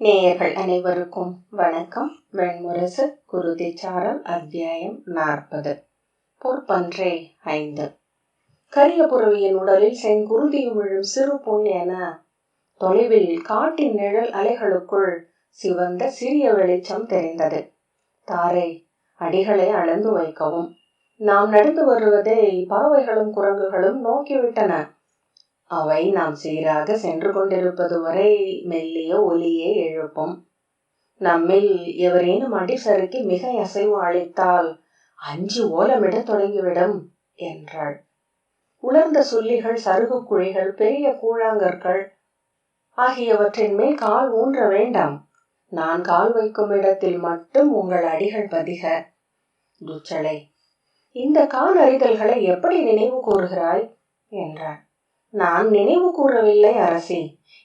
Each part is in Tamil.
நேயர்கள் அனைவருக்கும் வணக்கம். வெண்முரசு குருதிச்சாரல் அத்தியாயம் 40. பொற்பன்றே 5. கரிய புறவியின் உடலில் செங்குருதியும் விழும் சிறு புண் என தொலைவில் காட்டின் நிழல் அலைகளுக்குள் சிவந்த சிறிய வெளிச்சம் தெரிந்தது. தாரை அடிகளை அளந்து வைக்கவும். நாம் நடந்து வருவதை பறவைகளும் குரங்குகளும் நோக்கிவிட்டன. அவை நாம் சீராக சென்று கொண்டிருப்பது வரை மெல்லிய ஒலியை எழுப்பும். நம்மில் எவரேனும் அடி சறுக்கி மிக அசைவு அளித்தால் அஞ்சு ஓலமிட தொடங்கிவிடும் என்றாள். உலர்ந்த சுள்ளிகள், சருகு குழிகள், பெரிய கூழாங்கற்கள் ஆகியவற்றின் மேல் கால் ஊன்ற வேண்டாம். நான் கால் வைக்கும் இடத்தில் மட்டும் உங்கள் அடிகள் பதிக. துச்சலை, இந்த கால் அறிதல்களை எப்படி நினைவு கூறுகிறாய் என்றாள். நான் நினைவு கூறவில்லை அரசி.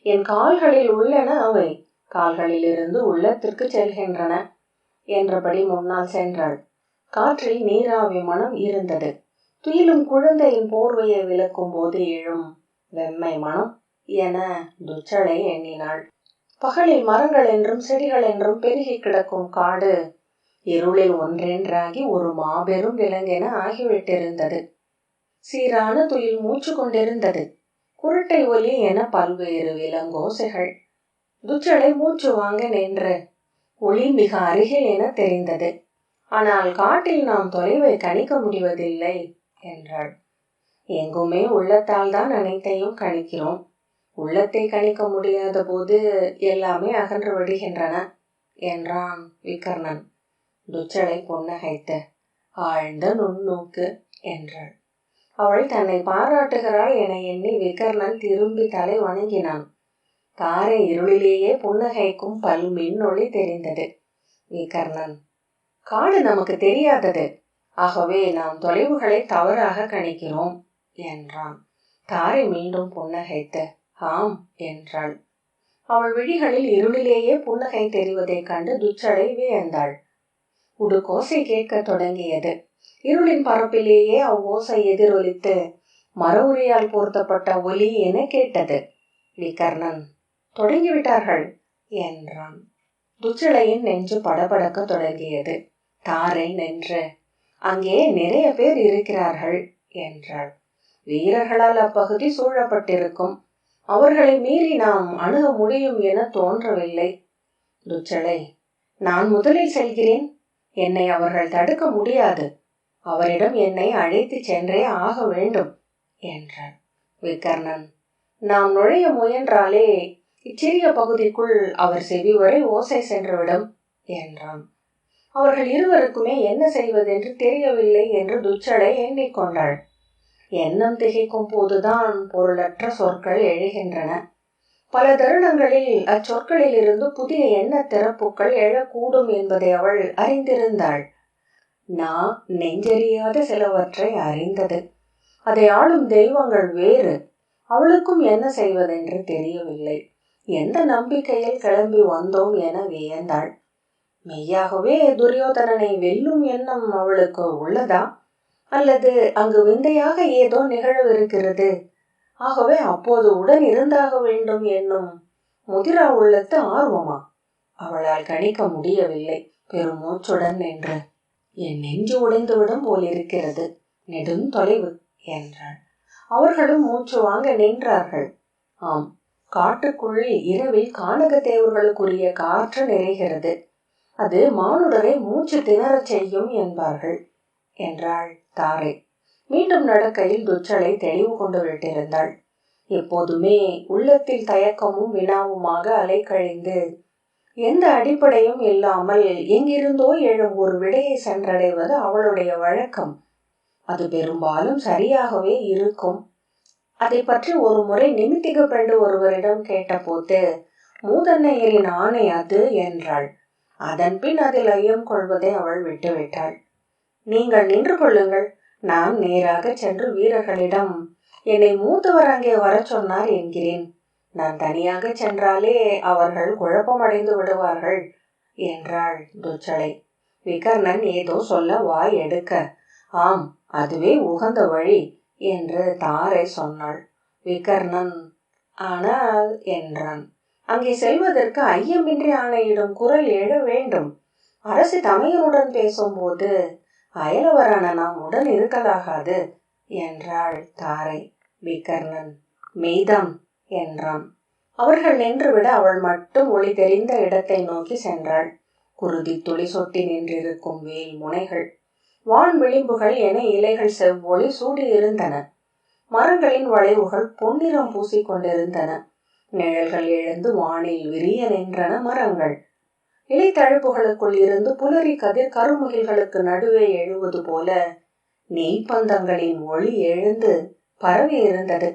என் கால்களில் உள்ளன அவை. கால்களிலிருந்து உள்ளத்திற்கு செல்கின்றன என்றபடி முன்னால் சென்றாள். காற்றில் நீராவி மனம் இருந்தது. துயிலும் குழந்தையின் போர்வையை விலக்கும் போது எழும் வெம்மை மனம் என துச்சலை எண்ணினாள். பகலில் மரங்கள் என்றும் செடிகள் என்றும் பெருகி கிடக்கும் காடு இருளில் ஒன்றென்றாகி ஒரு மாபெரும் விலங்கென ஆகிவிட்டிருந்தது. சீரான துயில் மூச்சு கொண்டிருந்தது. குருட்டை ஒலி என பல்வேறு விலங்கோசைகள். துச்சலை மூச்சு வாங்க நின்று ஒளி மிக அருகில் என தெரிந்தது. ஆனால் காட்டில் நாம் தொலைவை கணிக்க முடிவதில்லை என்றாள். எங்குமே உள்ளத்தால் தான் அனைத்தையும் கணிக்கிறோம். உள்ளத்தை கணிக்க முடியாத போது எல்லாமே அகன்று விடுகின்றன என்றான் விகர்ணன். துச்சலை புன்னகைத்து ஆழ்ந்த நுண்ணோக்கு என்றாள். அவள் தன்னை பாராட்டுகிறாள் என எண்ணி விகர்ணன் திரும்பி தலை வணங்கினான். தாரை இருளிலேயே புன்னகைக்கும் பல் மின்னொளி தெரிந்தது. விகர்ணன், காடு நமக்கு தெரியாதது, ஆகவே நாம் தொலைவுகளை தவறாக கணிக்கிறோம் என்றான். தாரை மீண்டும் புன்னகைத்து ஆம் என்றாள். அவள் விழிகளில் இருளிலேயே புன்னகை தெரிவதைக் கண்டு துச்சலை வியந்தாள். உடுக்கோசை கேட்க தொடங்கியது. இருளின் பரப்பிலேயே அவ்வோசை எதிரொலித்து மர உரியால் பொருத்தப்பட்ட ஒலி என கேட்டது. விகர்ணன், தொடங்கிவிட்டார்கள் என்றான். துச்சலையின் நெஞ்சு படபடக்க தொடங்கியது. தாரை நின்று அங்கே நிறைய பேர் இருக்கிறார்கள் என்றாள். வீரர்களால் அப்பகுதி சூழப்பட்டிருக்கும். அவர்களை மீறி நாம் அணுக முடியும் என தோன்றவில்லை. துச்சலை, நான் முதலில் செல்கிறேன். என்னை அவர்கள் தடுக்க முடியாது. அவரிடம் என்னை அழைத்து சென்றே ஆக வேண்டும் என்றார். விகர்ணன், நாம் நுழைய முயன்றாலே இச்சிறிய பகுதிக்குள் அவர் செவி வரை ஓசை சென்றுவிடும் என்றான். அவர்கள் இருவருக்குமே என்ன செய்வதென்று தெரியவில்லை என்று துச்சலை எண்ணிக்கொண்டாள். எண்ணம் திகைக்கும் போதுதான் பொருளற்ற சொற்கள் எழுகின்றன. பல தருணங்களில் அச்சொற்களில் இருந்து புதிய எண்ண திறப்புகள் எழக்கூடும் என்பதை அவள் அறிந்திருந்தாள். நான் நெஞ்சறியாத சிலவற்றை அறிந்தது. அதை ஆளும் தெய்வங்கள் வேறு. அவளுக்கும் என்ன செய்வதென்று தெரியவில்லை. எந்த நம்பிக்கையில் கிளம்பி வந்தோம் என வியந்தாள். மெய்யாகவே துரியோதனனை வெல்லும் எண்ணம் அவளுக்கு உள்ளதா? அல்லது அங்கு விந்தையாக ஏதோ நிகழவிருக்கிறது, ஆகவே அப்போது உடன் இருந்தாக வேண்டும் என்னும் முதிரா உள்ளத்து ஆர்வமா? அவளால் கணிக்க முடியவில்லை. பெருமூச்சுடன் நின்று என் நெஞ்சு உடைந்துவிடும் போலிருக்கிறது, நெடும் தொலைவு என்றாள். அவர்களும் மூச்சு வாங்க நின்றார்கள். ஆம், காட்டுக்குள் இரவில் கானகத்தேவர்களுக்குரிய காற்று நிறைகிறது. அது மானுடரை மூச்சு திணறச் செய்யும் என்பார்கள் என்றாள் தாரை. மீண்டும் நடக்கையில் துச்சலை தெளிவு கொண்டு விட்டிருந்தாள். எப்போதுமே உள்ளத்தில் தயக்கமும் வினாவுமாக அலைக்கழிந்து எந்த அடிப்படையும் இல்லாமல் எங்கிருந்தோ எழும் ஒரு விடையை சென்றடைவது அவளுடைய வழக்கம். அது பெரும்பாலும் சரியாகவே இருக்கும். அதை பற்றி ஒரு முறை நிமித்திக பெண்டு ஒருவரிடம் கேட்டபோது மூதன்னையரின் ஆணை அது என்றாள். அதன் பின் அதில் ஐயம் கொள்வதை அவள் விட்டுவிட்டாள். நீங்கள் நின்று கொள்ளுங்கள், நான் நேராக சென்று வீரர்களிடம் என்னை மூத்தவர் அங்கே வர சொன்னார் என்கிறேன். நான் தனியாக சென்றாலே அவர்கள் குழப்பமடைந்து விடுவார்கள் என்றாள் துச்சலை. விகர்ணன் ஏதோ சொல்ல வாய் எடுக்க, ஆம், அதுவே உகந்த வழி என்று தாரை சொன்னாள். விகர்ணன் ஆனால் என்றான். அங்கே செல்வதற்கு ஐயமின்றி ஆணையிடும் குரல் எழ வேண்டும். அரசி தமையனுடன் பேசும்போது அயலவரான நாம் உடன் இருக்கலாகாது என்றாள் தாரை. விகர்ணன் மெய்தம் என்றான். அவர்கள் நின்றுவிட அவள் மட்டும் ஒளி தெரிந்த இடத்தை நோக்கி சென்றாள். குருதி துளி சொட்டி நின்றிருக்கும் வேல் முனைகள், வான் விளிம்புகள் என இலைகள் செவ்வொளி சூடியிருந்தன. மரங்களின் வளைவுகள் பொன்னிறம் பூசிக்கொண்டிருந்தன. நிழல்கள் எழுந்து வானில் விரிய நின்றன மரங்கள். இலைத்தழுப்புகளுக்குள் இருந்து புலரி கதிர் கருமுகில்களுக்கு நடுவே எழுவது போல நெய்ப்பந்தங்களின் ஒளி எழுந்து பரவி இருந்தது.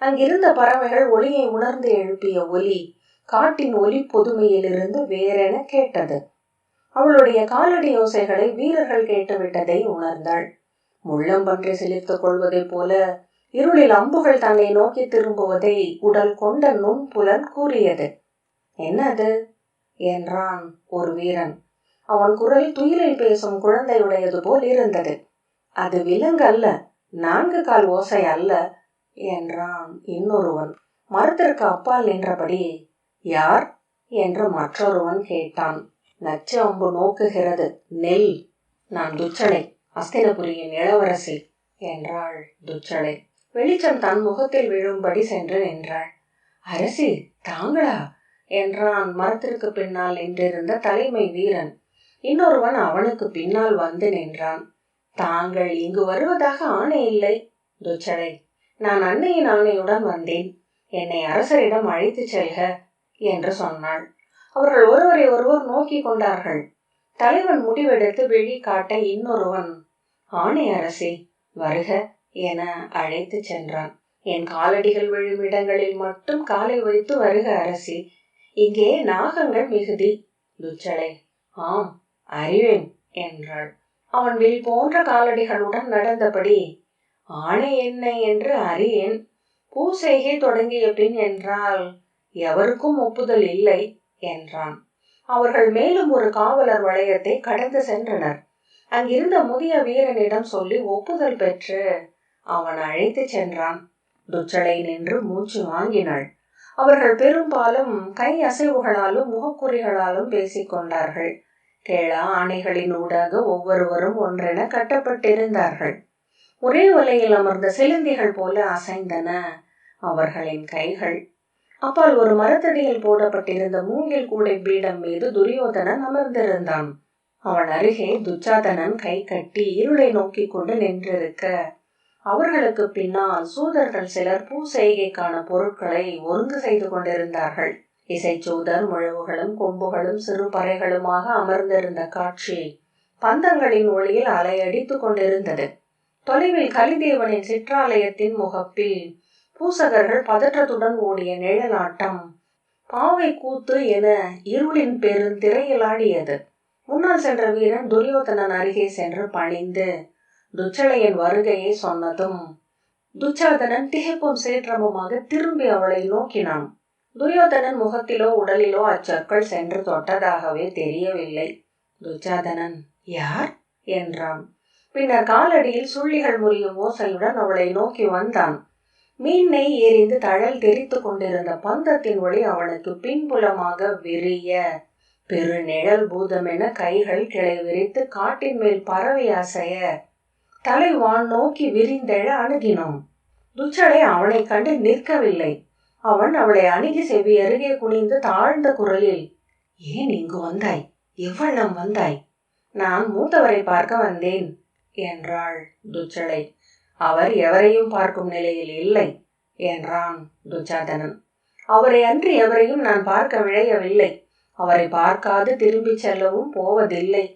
அங்கிருந்த பறவைகள் ஒளியை உணர்ந்து எழுப்பிய ஒலி காட்டின் ஒலி பொதுமையிலிருந்து வேறென கேட்டது. அவளுடைய காலடி யோசைகளை வீரர்கள் கேட்டுவிட்டதை உணர்ந்தாள். முள்ளம்பன்றி சிலிர்த்துக் கொள்வதை போல இருளில் அம்புகள் தன்னை நோக்கி திரும்புவதை உடல் கொண்ட நுண்புலன் கூறியது. என்னது என்றான் ஒரு வீரன். அவன் குரல் துயிலில் பேசும் குழந்தையுடையது போல் இருந்தது. அது விலங்கு அல்ல, 4 கால் ஓசை அல்ல என்றான் இன்னொருவன். மரத்திற்கு அப்பால் நின்றபடி யார் என்று மற்றொருவன் கேட்டான். நச்சு அம்பு நோக்குகிறது, நெல். நான் துச்சளை, அஸ்தினபுரியின் இளவரசி என்றாள் துச்சளை. வெளிச்சம் தன் முகத்தில் விழும்படி சென்று நின்றாள். அரசி தாங்களா என்றான் மரத்திற்கு பின்னால் நின்றிருந்த தலைமை வீரன். இன்னொருவன் அவனுக்கு பின்னால் வந்து நின்றான். தாங்கள் இங்கு வருவதாக ஆணை இல்லை துச்சளை. நான் அன்னையின் ஆணையுடன் வந்தேன். என்னை அரசரிடம் அழைத்து செல்க என்று சொன்னாள். அவர்கள் ஒருவரை ஒருவர் நோக்கி கொண்டார்கள். தலைவன் முடிவெடுத்து விழி காட்ட இன்னொருவன் ஆணை அரசி வருக என அழைத்து சென்றான். என் காலடிகள் விழும் இடங்களில் மட்டும் காலை வைத்து வருக அரசி. இங்கே நாகங்கள் மிகுதி துச்சளை. ஆம் அறிவேன் என்றாள். அவன் வில் போன்ற காலடிகளுடன் நடந்தபடி ஆணை என்ன என்று அறியேன். பூசைகை தொடங்கிய பின் என்றால் எவருக்கும் ஒப்புதல் இல்லை என்றான். அவர்கள் மேலும் ஒரு காவலர் வளையத்தை கடந்து சென்றனர். அங்கிருந்த முதிய வீரனிடம் சொல்லி ஒப்புதல் பெற்று அவன் அழைத்து சென்றான். துச்சளை நின்று மூச்சு வாங்கினாள். அவர்கள் பெரும்பாலும் கை அசைவுகளாலும் முகக்குறிகளாலும் பேசிக்கொண்டார்கள். கேளா ஆணைகளின் ஊடாக ஒவ்வொருவரும் ஒன்றென கட்டப்பட்டிருந்தார்கள். ஒரே ஒலையில் அமர்ந்த சிலந்திகள் போல அசைந்தன அவர்களின் கைகள். அப்பால் ஒரு மரத்தடியில் போடப்பட்டிருந்த மூங்கில் கூடை பீடம் மீது துரியோதனன் அமர்ந்திருந்தான். அவன் அருகே துச்சாதனன் கை கட்டி இருளை நோக்கி கொண்டு நின்றிருக்க, அவர்களுக்கு பின்னால் சூதர்கள் சிலர் பூசெய்கைக்கான பொருட்களை ஒருங்கு செய்து கொண்டிருந்தார்கள். இசைச்சூதர் முழவுகளும் கொம்புகளும் சிறு பறைகளுமாக அமர்ந்திருந்த காட்சி பந்தங்களின் ஒளியில் அலையடித்து கொண்டிருந்தது. தொலைவில் கலிதேவனின் சிற்றாலயத்தின் முகப்பில் பூசகர்கள் பதற்றத்துடன் ஓடிய நிழலாட்டம் பாவை கூத்து என இருளின் பெருந்திரையில் ஆடியது. முன்னால் சென்ற வீரன் துரியோதனன் அருகே சென்று பணிந்து துச்சளையின் வருகையை சொன்னதும் துச்சாதனன் திகைப்பும் சீற்றமுமாக திரும்பி அவளை நோக்கினான். துரியோதனன் முகத்திலோ உடலிலோ அச்சொற்கள் சென்று தொட்டதாகவே தெரியவில்லை. துச்சாதனன் யார் என்றான். பின்னர் காலடியில் சுள்ளிகள் முறியும் ஓசையுடன் அவளை நோக்கி வந்தான். மீனை எரிந்து தழல் தெரித்து கொண்டிருந்த பந்தத்தின் ஒளி அவனுக்கு பின்புலமாக விரிய பெரு நிழல் பூதமென கைகள் கிளை விரித்து காட்டின் மேல் பறவை அசைய தலைவான் நோக்கி விரிந்தெழ அணுகினோம். துச்சளை அவனை கண்டு நிற்கவில்லை. அவன் அவளை அணுகி செவி அருகே குனிந்து தாழ்ந்த குரலில், ஏன் இங்கு வந்தாய்? எவ்வளம் வந்தாய்? நான் மூத்தவரை பார்க்க வந்தேன் என்றாள் துச்சளை. அவர் எவரையும் பார்க்கும் நிலையில் இல்லை என்றான் துச்சாதனன். அவரை அன்றி எவரையும் நான் பார்க்க விழையவில்லை. அவரை பார்க்காது திரும்பி செல்லவும் போவதில்லை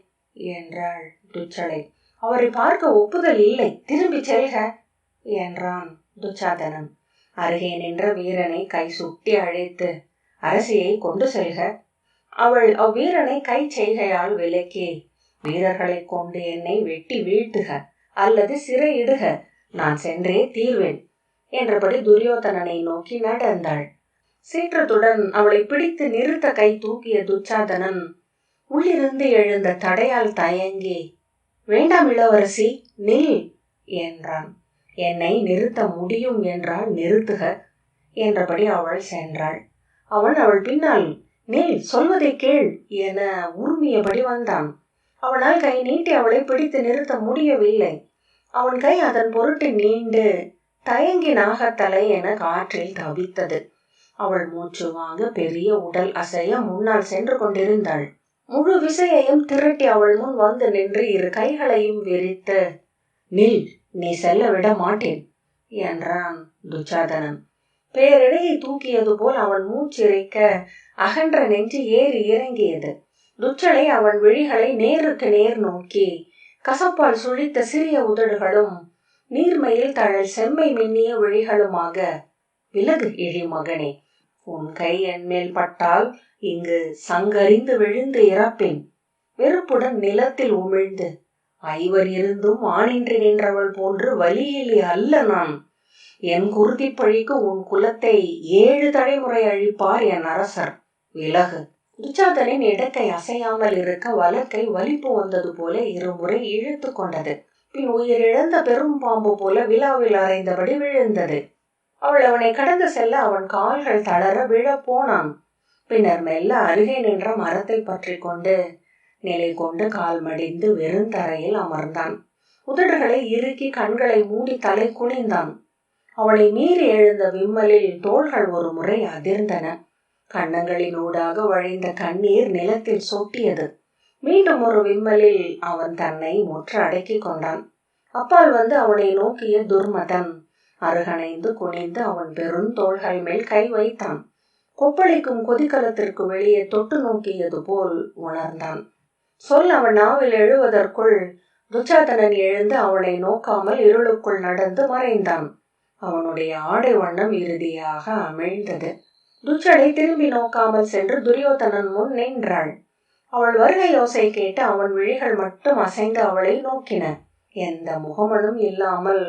என்றாள் துச்சளை. அவரை பார்க்க ஒப்புதல் இல்லை, திரும்பி செல்க என்றான் துச்சாதனன். அருகே நின்ற வீரனை கை சுட்டி அழைத்து அரசியை கொண்டு செல்க. அவள் அவ்வீரனை கை செய்கையால் விலக்கி, வீரர்களை கொண்டு என்னை வெட்டி வீழ்த்துக அல்லது சிறையிடுக, நான் சென்றே தீர்வேன் என்றபடி துரியோதனனை நோக்கி நடந்தாள். சீற்றத்துடன் அவளை பிடித்து நிறுத்த கை தூக்கிய துச்சாதனன் உள்ளிருந்து எழுந்த தடையால் தயங்கி, வேண்டாம் இளவரசி, நில் என்றான். என்னை நிறுத்த முடியும் என்றால் நிறுத்துக என்றபடி அவள் சென்றாள். அவன் அவள் பின்னால் நில், சொல்வதை கேள் என உருமியபடி வந்தான். அவனால் கை நீட்டி அவளை பிடித்து நிறுத்த முடியவில்லை. அவன் கை அதன் பொருட்டு நீண்டு தயங்கி நாகத்தலை என காற்றில் தவித்தது. அவள் மூச்சு வாங்க பெரிய உடல் அசைய முன்னால் சென்று கொண்டிருந்தாள். முழு விசையையும் திரட்டி அவள் முன் வந்து நின்று இரு கைகளையும் விரித்து, நில், நீ செல்ல விட மாட்டேன் என்றான் துச்சாதனன். பேரிடையை தூக்கியது போல் அவன் மூச்சிறைக்க அகன்ற நெஞ்சு ஏறி இறங்கியது. துச்சலை அவன் விழிகளை நேருக்கு நேர் நோக்கி கசப்பால் சுழித்த சிறிய உதடுகளும் நீர்மையில் தழல் செம்மை மின்னிய விழிகளுமாக, விலகு இழிமகனே, உன் கை என்மேல் பட்டால் இங்கு சங்கறிந்து விழுந்து இறப்பேன். வெறுப்புடன் நிலத்தில் உமிழ்ந்து, ஐவர் இருந்தும் ஆணின்றி நின்றவள் போன்று வலியிலே அல்ல நான். என் குருதி பழிக்கு உன் குலத்தை 7 தலைமுறை அழிப்பார் என் அரசர். விலகு. துச்சாதனின் இடக்கை அசையாமல் இருக்க வலக்கை வலிப்பு வந்தது போல இருமுறை இழுத்து கொண்டது. பின் உயிரிழந்த பெரும் பாம்பு போல விழாவில் அறைந்தபடி விழுந்தது. அவள் அவனை கடந்து செல்ல அவன் கால்கள் தளர விழப்போனான். பின்னர் மெல்ல அருகே நின்ற மரத்தை பற்றி கொண்டு நிலை கொண்டு கால் மடிந்து வெறுந்தரையில் அமர்ந்தான். உதடுகளை இறுக்கி கண்களை மூடி தலை குனிந்தான். அவளை மீறி எழுந்த விம்மலில் தோள்கள் ஒரு முறை அதிர்ந்தன. கன்னங்களின் ஊடாக வழிந்த கண்ணீர் நிலத்தில் சொட்டியது. மீண்டும் ஒரு விம்மலில் அவன் தன்னை முற்று அடக்கி கொண்டான். அப்பால் வந்து அவனை நோக்கிய துர்மதன் அருகணைந்து குனிந்து அவன் பெரும் தோள்கள் மேல் கை வைத்தான். கொப்பளிக்கும் கொதிக்கலத்திற்கு வெளியே தொட்டு நோக்கியது போல் உணர்ந்தான். சொல் அவன் நாவில் எழுவதற்குள் துச்சாதனன் எழுந்து அவனை நோக்காமல் இருளுக்குள் நடந்து மறைந்தான். அவனுடைய ஆடை வண்ணம் இறுதியாக அமிழ்ந்தது. துச்சலை திரும்பி நோக்காமல் சென்று துரியோதனன் முன் நின்றாள். அவள் வருகை யோசை கேட்டு அவன் விழிகள் மட்டும் அசைந்து அவளை நோக்கின. எந்த முகமனும் இல்லாமல்,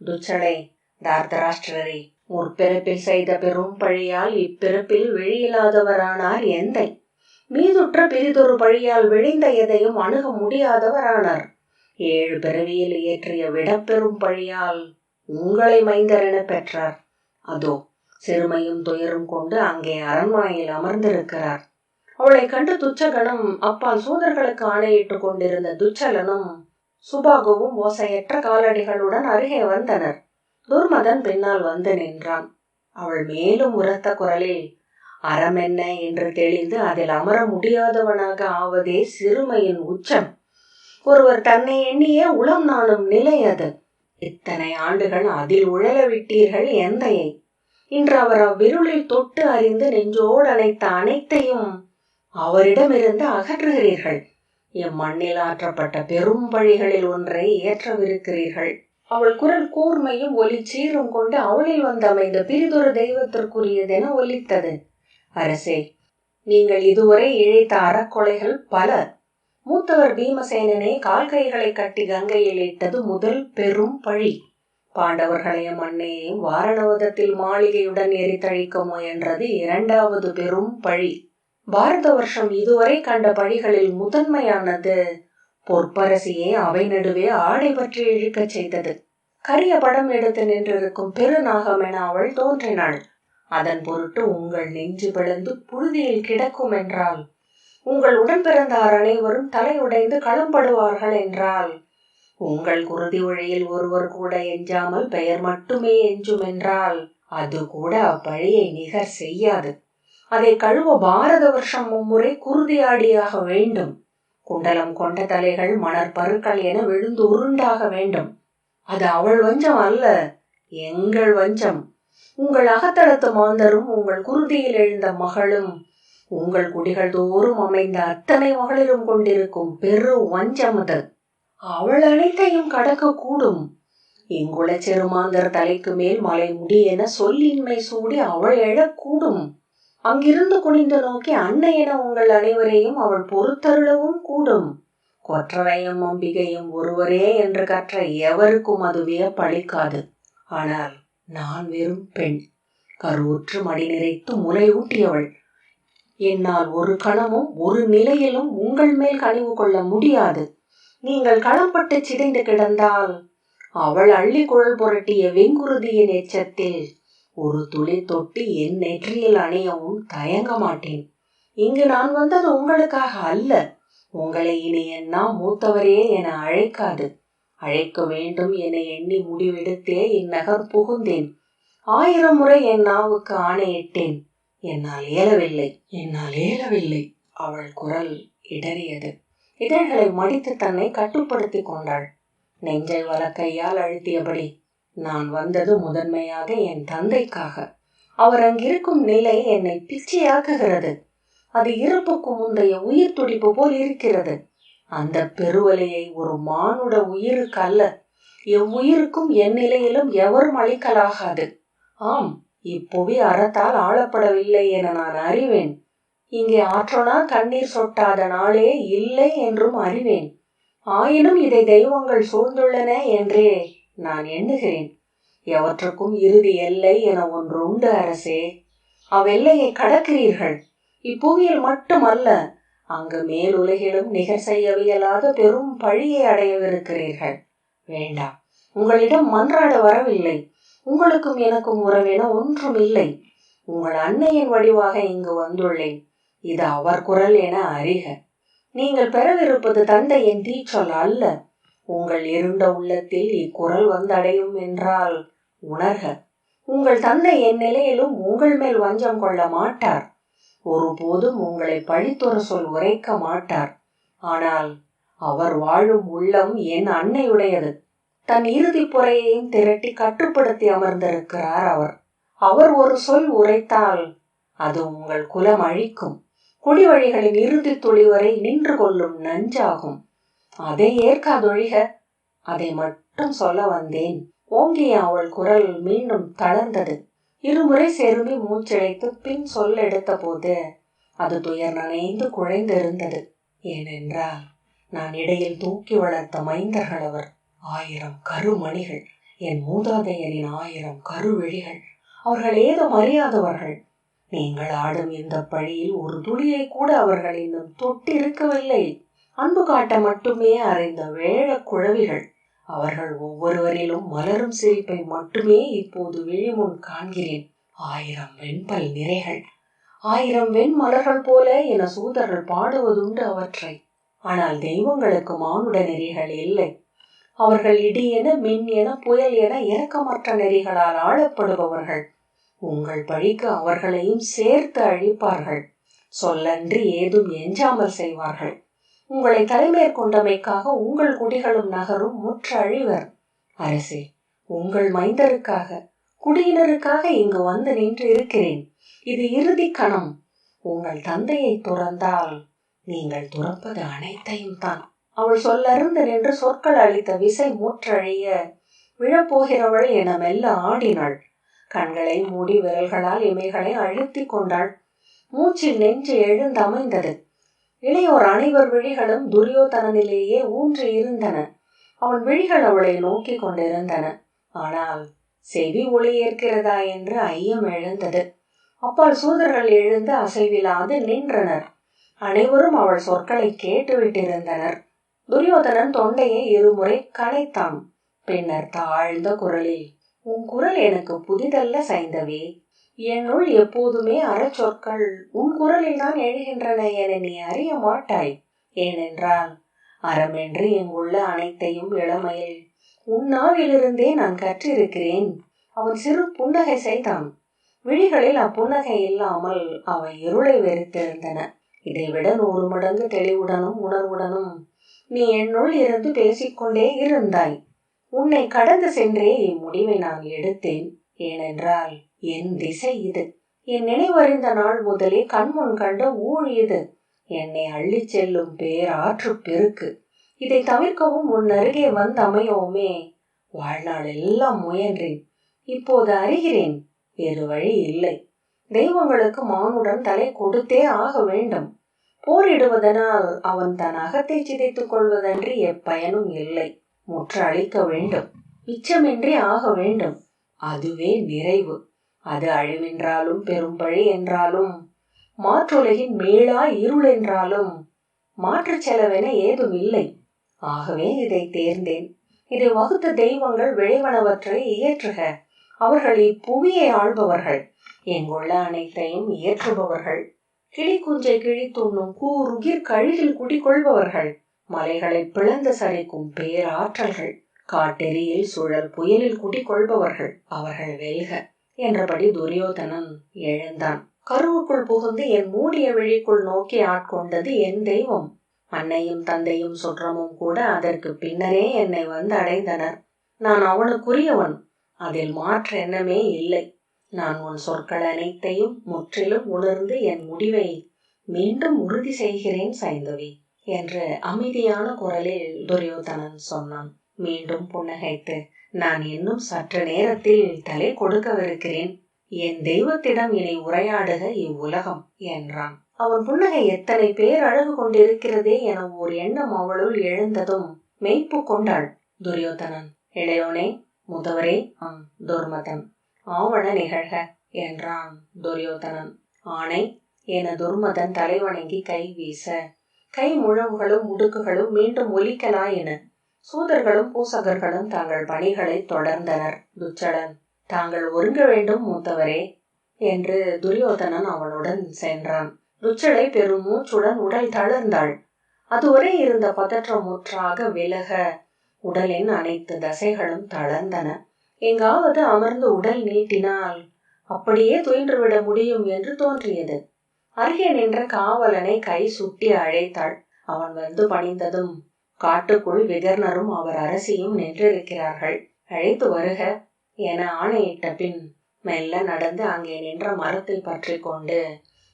துச்சலை, தார்தராஷ்டிரரே, முற்பிறப்பில் செய்த பெரும் பழியால் இப்பிறப்பில் விழியில்லாதவரானார் எந்தை. மீதுற்ற பிரிதொரு பழியால் விழிந்த எதையும் அணுக முடியாதவரானார். 7 பிறவியில் இயற்றிய விடப்பெரும் பழியால் உங்களை மைந்தர் என பெற்றார். அதோ சிறுமையும் துயரும் கொண்டு அங்கே அரண்மனையில் அமர்ந்திருக்கிறார். அவளை கண்டு துச்சகனும் அப்பால் சூதர்களுக்கு ஆணையிட்டு கொண்டிருந்த துச்சலனும் சுபாகுவும் ஓசையற்ற காலடிகளுடன் அருகே வந்தனர். துர்மதன் பின்னால் வந்து நின்றான். அவள் மேலும் உரத்த குரலில், அறம் என்ன என்று தெளிந்து அதில் அமர முடியாதவனாக ஆவதே சிறுமையின் உச்சம். ஒருவர் தன்னை எண்ணியே உளம் நாணும் நிலை அது. இத்தனை ஆண்டுகள் அதில் உழல விட்டீர்கள் எந்தையை. இன்று அவர் அவ்விருளில் தொட்டு அறிந்து நெஞ்சோடு அணைத்த அனைத்தையும் அவரிடமிருந்து அகற்றுகிறீர்கள். எம்மண்ணில் ஆற்றப்பட்ட பெரும் பழிகளில் ஒன்றை ஏற்றவிருக்கிறீர்கள். அவள் குரல் கூர்மையும் ஒலி சீரும் கொண்டு அவளில் வந்து அமைந்த பிரிதொரு தெய்வத்திற்குரியதென ஒலித்தது. அரசே, நீங்கள் இதுவரை இழைத்த அறக்கொலைகள் பல. மூத்தவர் பீமசேனனை கால் கைகளை கட்டி கங்கையில் இட்டது முதல் பெரும் பழி. பாண்டவர்களையும் அன்னையையும் வாரணவதத்தில் மாளிகையுடன் எரித்தழிக்க முயன்றது 2வது பெரும் பழி. பாரத வருஷம் இதுவரை கண்ட பழிகளில் முதன்மையானது பொற்பரசியை அவை நடுவே ஆடை பற்றி இழுக்க செய்தது. கரிய படம் எடுத்து நின்றிருக்கும் பெருநாகம் என அவள் தோன்றினாள். அதன் பொருட்டு உங்கள் நெஞ்சு பிளந்து புழுதியில் கிடக்கும் என்றால், உங்கள் உடன் பிறந்தார் அனைவரும் தலையுடைந்து களம்படுவார்கள் என்றால், உங்கள் குருதி வழியில் ஒருவர் கூட எஞ்சாமல் பெயர் மட்டுமே எஞ்சும் என்றால், அது கூட அப்பழியை நிகர் செய்யாது. அதை கழுவ பாரத வருஷம் மும்முறை குருதியாடியாக வேண்டும். குண்டலம் கொண்ட தலைகள் மணற்பருக்கள் என விழுந்து உருண்டாக வேண்டும். அது அவள் வஞ்சம் அல்ல, எங்கள் வஞ்சம். உங்கள் அகத்தளத்து மாந்தரும் உங்கள் குருதியில் எழுந்த மகளும் உங்கள் குடிகள் தோறும் அமைந்த அத்தனை மகளிரும் கொண்டிருக்கும் பெரு வஞ்சம் அது. அவள் அனைத்தையும் கடக்க கூடும். இங்குள்ள சிறுமாந்தர் தலைக்கு மேல் மலை முடி என சொல்லின்மை சூடி அவள் எழக்கூடும். அங்கிருந்து குனிந்து நோக்கி அன்னை என உங்கள் அனைவரையும் அவள் பொறுத்தருளவும் கூடும். கொற்றவையும் அம்பிகையும் ஒருவரே என்று கற்ற எவருக்கும் அது வியப்பளிக்காது. ஆனால் நான் வெறும் பெண், கருவுற்று மடி நிறைத்து முலை ஊட்டியவள். என்னால் ஒரு கணமும் ஒரு நிலையிலும் உங்கள் மேல் கனிவு கொள்ள முடியாது. நீங்கள் களம்பட்டு சிதைந்து கிடந்தால் அவள் அள்ளி குழல் புரட்டிய வெங்குருதியின் எச்சத்தில் ஒரு துளி தொட்டி என் நெற்றியில் அணியவும் தயங்க மாட்டேன். இங்கு நான் வந்தது உங்களுக்காக அல்ல. உங்களை இனி என்னா மூத்தவரே என அழைக்காது. அழைக்க வேண்டும் என எண்ணி முடிவெடுத்தே இந்நகர் புகுந்தேன். 1000 முறை என் நாவுக்கு ஆணையிட்டேன். என்னால் இயலவில்லை. அவள் குரல் இடறியது. இதழ்களை மடித்து தன்னை கட்டுப்படுத்தி கொண்டாள். நெஞ்சை வலக்கையால் அழுத்தியபடி, நான் வந்தது முதன்மையாக என் தந்தைக்காக. அவர் அங்கிருக்கும் நிலை என்னை பிச்சையாக்குகிறது. அது இறப்புக்கு முந்தைய உயிர் துடிப்பு போல் இருக்கிறது. அந்த பெருவலையை ஒரு மானுட உயிருக்கு அல்ல, எவ்வுயிருக்கும் என் நிலையிலும் எவரும் அளிக்கலாகாது. ஆம், இப்புவி அறத்தால் ஆளப்படவில்லை என நான் அறிவேன். இங்கே ஆற்றோனா கண்ணீர் சொட்டாத நாளே இல்லை என்றும் அறிவேன். ஆயினும் இதை தெய்வங்கள் சூழ்ந்துள்ளன என்றே நான் எண்ணுகிறேன். எவற்றுக்கும் இறுதி எல்லை என ஒன்று உண்டு அரசே. அவ்வெல்லையை கடக்கிறீர்கள். இப்புவியில் மட்டுமல்ல, அங்கு மேலுலகிலும் நிகர் செய்யவியலாத பெரும் பழியை அடையவிருக்கிறீர்கள். வேண்டாம், உங்களிடம் மன்றாட வரவில்லை. உங்களுக்கும் எனக்கும் உறவென ஒன்றும் இல்லை. உங்கள் அன்னையின் வடிவாக இங்கு வந்துள்ளேன். இது அவர் குரல் என அறிக. நீங்கள் பெறவிருப்பது தந்தையின் தீச்சொல் அல்ல. உங்கள் இருண்ட உள்ளத்தில் இக்குரல் வந்தடையும் என்றால் உணர்க. உங்கள் தந்தை என் நிலையிலும் உங்கள் மேல் வஞ்சம் கொள்ள மாட்டார். ஒருபோதும் உங்களை பழித்தொரு சொல் உரைக்க மாட்டார். ஆனால் அவர் வாழும் உள்ளம் என் அன்னையுடையது. தன் இறுதி பொறையையும் திரட்டி கட்டுப்படுத்தி அமர்ந்திருக்கிறார் அவர். அவர் ஒரு சொல் உரைத்தால் அது உங்கள் குலம் அழிக்கும். குடிவழிகளின் இறுதி துளி வரை நின்று கொள்ளும் நஞ்சாகும். அதை ஏற்காதொழிக. அதை மட்டும் சொல்ல வந்தேன். ஓங்கிய அவள் குரல் மீண்டும் தளர்ந்தது. இருமுறை செருமி மூச்சிழைத்து பின் சொல்ல எடுத்த போது அது துயர் நனைந்து குழைந்திருந்தது. ஏனென்றால் நான் இடையில் தூக்கி வளர்த்த மைந்தர்கள் அவர். 1000 கருமணிகள், என் மூதாதையரின் 1000 கருவிழிகள். அவர்கள் ஏதும் அறியாதவர்கள். நீங்கள் ஆடும் இந்த பழியில் ஒரு துளியை கூட அவர்கள் இன்னும் தொட்டிருக்கவில்லை. அன்பு காட்ட மட்டுமே அறிந்த வேழ குழவிகள். அவர்கள் ஒவ்வொருவரிலும் மலரும் சிரிப்பை மட்டுமே இப்போது விழிமுன் காண்கிறேன். 1000 வெண்பல் நிறைகள், 1000 வெண்மலர்கள் போல என சூதர்கள் பாடுவதுண்டு அவற்றை. ஆனால் தெய்வங்களுக்கு மானுட நெறிகள் இல்லை. அவர்கள் இடி என, மின் என, புயல் என இரக்கமற்ற நெறிகளால் ஆளப்படுபவர்கள். உங்கள் பழிக்கு அவர்களையும் சேர்த்து அழிப்பார்கள். சொல்லன்றி ஏதும் எஞ்சாமல் செய்வார்கள். உங்களை தலைமேற்கொண்டமைக்காக உங்கள் குடிகளும் நகரும் முற்ற அழிவர். அரசே, உங்கள் மைந்தருக்காக, குடியினருக்காக இங்கு வந்து நின்று இருக்கிறேன். இது இறுதி கணம். உங்கள் தந்தையை துறந்தால் நீங்கள் துறப்பது அனைத்தையும் தான். அவள் சொல்லருந்து நின்று சொற்கள் அளித்த விசை முற்றழிய விழப்போகிறவள் என மெல்ல ஆடினாள். கண்களை மூடி விரல்களால் இமைகளை அழுத்தி கொண்டாள். மூச்சில் நெஞ்சு எழுந்தமைந்தது. இளையோர் அனைவர் விழிகளும் துரியோதனனிலேயே ஊன்றி இருந்தன. அவன் விழிகள் அவளை நோக்கி கொண்டிருந்தன. ஆனால் செவி ஒளி ஏற்கிறதா என்று ஐயம் எழுந்தது. அப்பால் சூதர்கள் எழுந்து அசைவில்லாது நின்றனர். அனைவரும் அவள் சொற்களை கேட்டுவிட்டிருந்தனர். துரியோதனன் தொண்டையை இருமுறை கனைத்தான். பின்னர் தாழ்ந்த குரலில், உன் குரல் எனக்கு புதிதல்ல சைந்தவே. என்னுள் எப்போதுமே அறச்சொற்கள் உன் குரலில் தான் எழுகின்றன என நீ அறிய மாட்டாய். ஏனென்றால் அறமென்று இங்குள்ள அனைத்தையும் இளமையில் உன்னாவிலிருந்தே நான் கற்றிருக்கிறேன். அவன் சிறு புன்னகை செய்தான். விழிகளில் அப்புன்னகை இல்லாமல் அவை இருளை வெறுத்திருந்தன. இதைவிட 100 மடங்கு தெளிவுடனும் உணர்வுடனும் நீ என்னுள் இருந்து பேசிக்கொண்டே இருந்தாய். உன்னை கடந்து சென்றே இம்முடிவை நான் எடுத்தேன். ஏனென்றால் என் திசை இது. என் நினைவறிந்த நாள் முதலே கண்முன் கண்ட ஊழ் இது. என்னை அள்ளி செல்லும் பேராற்று பெருக்கு. இதை தவிர்க்கவும் உன் அருகே வந்து அமையவுமே வாழ்நாள் எல்லாம் முயன்றேன். இப்போது அறிகிறேன், வேறு வழி இல்லை. தெய்வங்களுக்கு மானுடன் தலை கொடுத்தே ஆக வேண்டும். போரிடுவதனால் அவன் தன் அகத்தை சிதைத்துக் கொள்வதன்றி எப்பயனும் இல்லை. முற்ற அழிக்க வேண்டும். மிச்சமின்றி ஆக வேண்டும். அதுவே நிறைவு. அது அழிவென்றாலும் பெரும்பழி என்றாலும் மாற்றுலகின் மீளா இருள் என்றாலும் மாற்று செலவென ஏதும் இல்லை. ஆகவே இதை தேர்ந்தேன். இதை வகுத்த தெய்வங்கள் விளைவனவற்றை இயற்றுக. அவர்கள் இப்புவியை ஆள்பவர்கள், எங்குள்ள அனைத்தையும் ஏற்றுபவர்கள், கிளி குஞ்சை கிழித்துண்ணும் கூருகிர் கழுகில் குடிகொள்பவர்கள், மலைகளை பிளந்து சரிக்கும் பேராற்றல்கள், காட்டெரியில் சுழல் புயலில் குடிகொள்பவர்கள், அவர்கள் வெல்க என்றபடி துரியோதனன் எழுந்தான். கருவுக்குள் புகுந்து என் மூடிய விழிக்குள் நோக்கி ஆட்கொண்டது என் தெய்வம். அன்னையும் தந்தையும் சுற்றமும் கூட அதற்கு பின்னரே என்னை வந்து அடைந்தனர். நான் அவனுக்குரியவன், அதில் மாற்று எண்ணமே இல்லை. நான் உன் சொற்கள் அனைத்தையும் முற்றிலும் உணர்ந்து என் முடிவை மீண்டும் உறுதி செய்கிறேன் சைந்தவி என்று அமைதியான குரலில் துரியோதனன் சொன்னான். மீண்டும் புன்னகைத்து, நான் இன்னும் சற்று நேரத்தில் தலை கொடுக்கவிருக்கிறேன். என் தெய்வத்திடம் இனி உரையாடுக இவ்வுலகம் என்றான். அவன் புன்னகை எத்தனை பேர் அழகு கொண்டிருக்கிறதே என ஓர் எண்ணம் அவளுள் எழுந்ததும் மெய்ப்பு கொண்டாள். துரியோதனன், இளையோனே, முதவரே, துர்மதன், ஆவண நிகழ்க என்றான். துரியோதனன், ஆணை என துர்மதன் தலைவணங்கி கை வீச, கை முழவுகளும் முடுக்குகளும் மீண்டும் ஒலிக்கலாயின. சூதர்களும் பூசகர்களும் தங்கள் பணிகளை தொடர்ந்தனர். துச்சடன், தாங்கள் ஒருங்க வேண்டும் மூத்தவரே என்று துரியோதனன் அவனுடன் சென்றான். துச்சடை பெரும் மூச்சுடன் உடல் தளர்ந்தாள். அதுவரை இருந்த பதற்றம் முற்றாக விலக உடலின் அனைத்து தசைகளும் தளர்ந்தன. எங்காவது அமர்ந்து உடல் நீட்டினால் அப்படியே துயின்றுவிட முடியும் என்று தோன்றியது. அருகே நின்ற காவலனை கை சுட்டி அழைத்தாள். அவன் வந்து பணிந்ததும், காட்டுக்குள் விகர்ணரும் அவர் அரசியும் நின்றிருக்கிறார்கள், அழைத்து வருக என ஆணையிட்ட பின் மெல்ல நடந்து அங்கே நின்ற மரத்தை பற்றி கொண்டு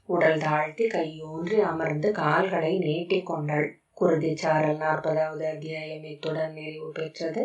உடல் தாழ்த்தி கையூன்றி அமர்ந்து கால்களை நீட்டிக் கொண்டாள். குருதிச்சாரல் 40வது அத்தியாயம் இத்துடன் நிறைவு பெற்றது.